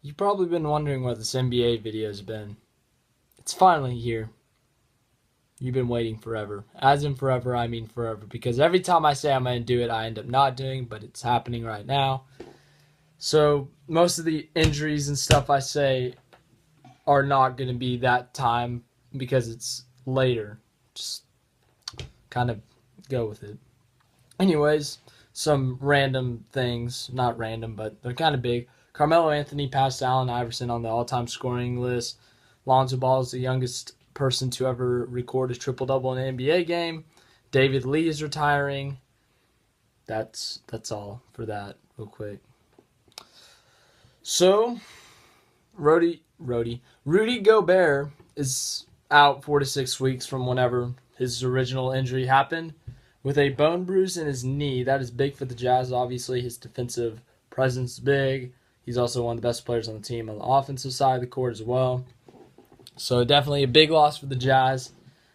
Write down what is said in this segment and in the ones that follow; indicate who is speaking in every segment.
Speaker 1: You've probably been wondering where this NBA video's been. It's finally here. You've been waiting forever. As in forever, I mean forever. Because every time I say I'm going to do it, I end up not doing, but it's happening right now. So, most of the injuries and stuff I say are not going to be that time because it's later. Just kind of go with it. Anyways, some random things. Not random, but they're kind of big. Carmelo Anthony passed Allen Iverson on the all-time scoring list. Lonzo Ball is the youngest person to ever record a triple-double in an NBA game. David Lee is retiring. That's all for that real quick. So, Rudy Gobert is out 4 to 6 weeks from whenever his original injury happened with a bone bruise in his knee. That is big for the Jazz. Obviously, his defensive presence is big. He's also one of the best players on the team on the offensive side of the court as well. So definitely a big loss for the Jazz.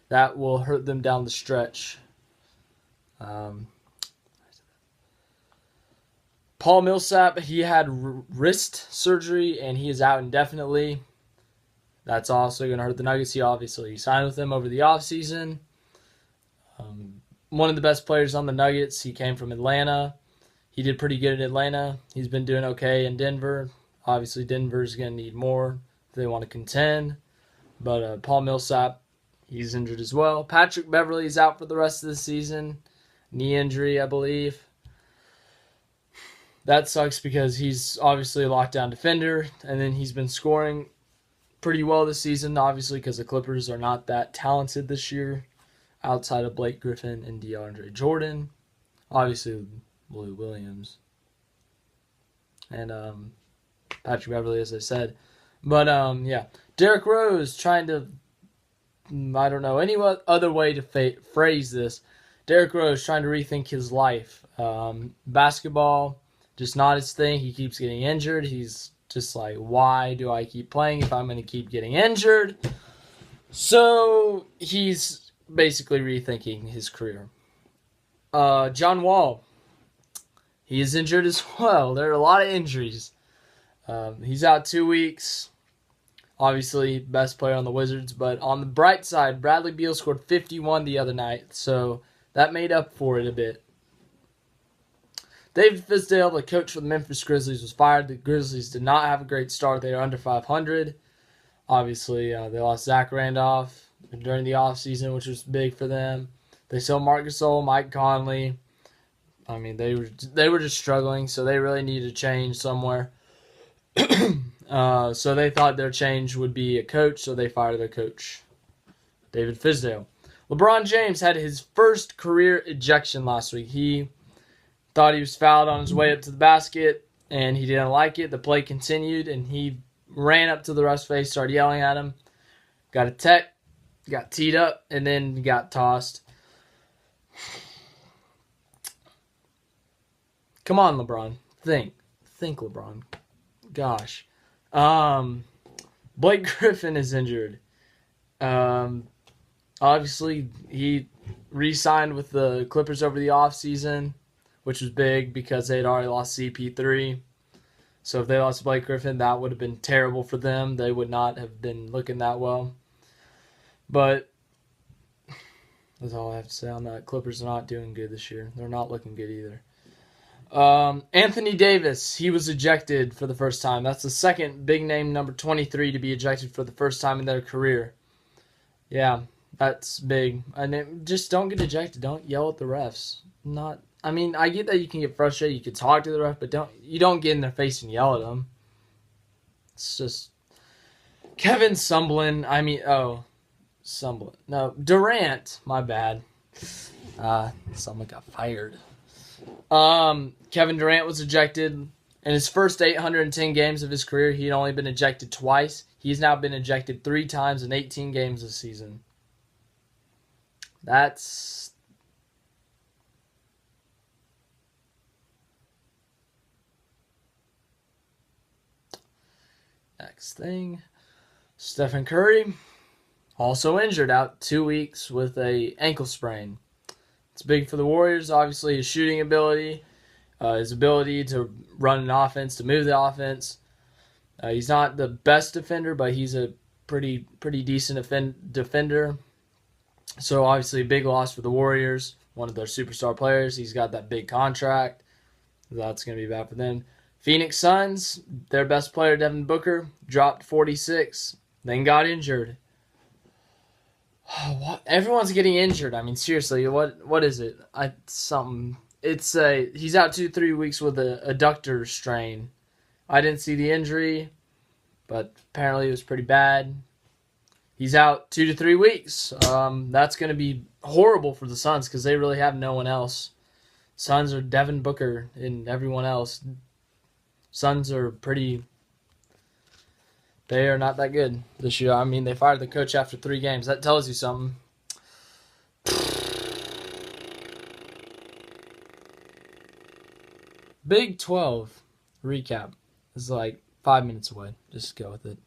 Speaker 1: That will hurt them down the stretch. Paul Millsap, he had wrist surgery and he is out indefinitely. That's also going to hurt the Nuggets. He signed with them over the offseason. One of the best players on the Nuggets. He came from Atlanta. He did pretty good in Atlanta. He's been doing okay in Denver. Obviously, Denver's going to need more if they want to contend. But Paul Millsap, he's injured as well. Patrick Beverley is out for the rest of the season. Knee injury, I believe. That sucks because he's obviously a lockdown defender. And then he's been scoring pretty well this season, obviously, because the Clippers are not that talented this year outside of Blake Griffin and DeAndre Jordan. Obviously, Lou Williams and Patrick Beverley, as I said. But, yeah. Derrick Rose trying to, I don't know any other way to phrase this. Derrick Rose trying to rethink his life. Basketball, just not his thing. He keeps getting injured. He's just like, why do I keep playing if I'm going to keep getting injured? So, he's basically rethinking his career. John Wall. He is injured as well. There are a lot of injuries. He's out 2 weeks. Obviously, best player on the Wizards. But on the bright side, Bradley Beal scored 51 the other night. So that made up for it a bit. David Fizdale, the coach for the Memphis Grizzlies, was fired. The Grizzlies did not have a great start. They were under 500. Obviously, they lost Zach Randolph during the offseason, which was big for them. They sold Marc Gasol, Mike Conley. I mean, they were just struggling, so they really needed a change somewhere. So they thought their change would be a coach, so they fired their coach, David Fizdale. LeBron James had his first career ejection last week. He thought he was fouled on his way up to the basket, and he didn't like it. The play continued, and he ran up to the ref's face, started yelling at him. Got a tech, got teed up, and then got tossed. Come on, LeBron. Think, LeBron. Gosh. Blake Griffin is injured. Obviously, he re-signed with the Clippers over the offseason, which was big because they had already lost CP3. So if they lost Blake Griffin, that would have been terrible for them. They would not have been looking that well. But that's all I have to say on that. Clippers are not doing good this year. They're not looking good either. Anthony Davis, he was ejected for the first time. That's the second big name number 23 to be ejected for the first time in their career. Yeah, that's big. And just don't get ejected. Don't yell at the refs. I get that you can get frustrated. You can talk to the ref, but you don't get in their face and yell at them. It's just Kevin Sumblin. No, Durant. My bad. Someone got fired. Kevin Durant was ejected. In his first 810 games of his career, he had only been ejected twice. He's now been ejected 3 times in 18 games this season. That's next thing. Stephen Curry, also injured, out 2 weeks with a ankle sprain. It's big for the Warriors. Obviously, his shooting ability, his ability to run an offense, to move the offense. He's not the best defender, but he's a pretty decent defender. So obviously a big loss for the Warriors, one of their superstar players. He's got that big contract. That's going to be bad for them. Phoenix Suns, their best player, Devin Booker, dropped 46, then got injured. What? Everyone's getting injured. I mean, seriously, what is it? He's out 2-3 weeks with a adductor strain. I didn't see the injury, but apparently it was pretty bad. He's out 2 to 3 weeks. That's going to be horrible for the Suns because they really have no one else. Suns are Devin Booker and everyone else. Suns are they are not that good this year. I mean, they fired the coach after 3 games. That tells you something. Big 12 recap is like 5 minutes away. Just go with it.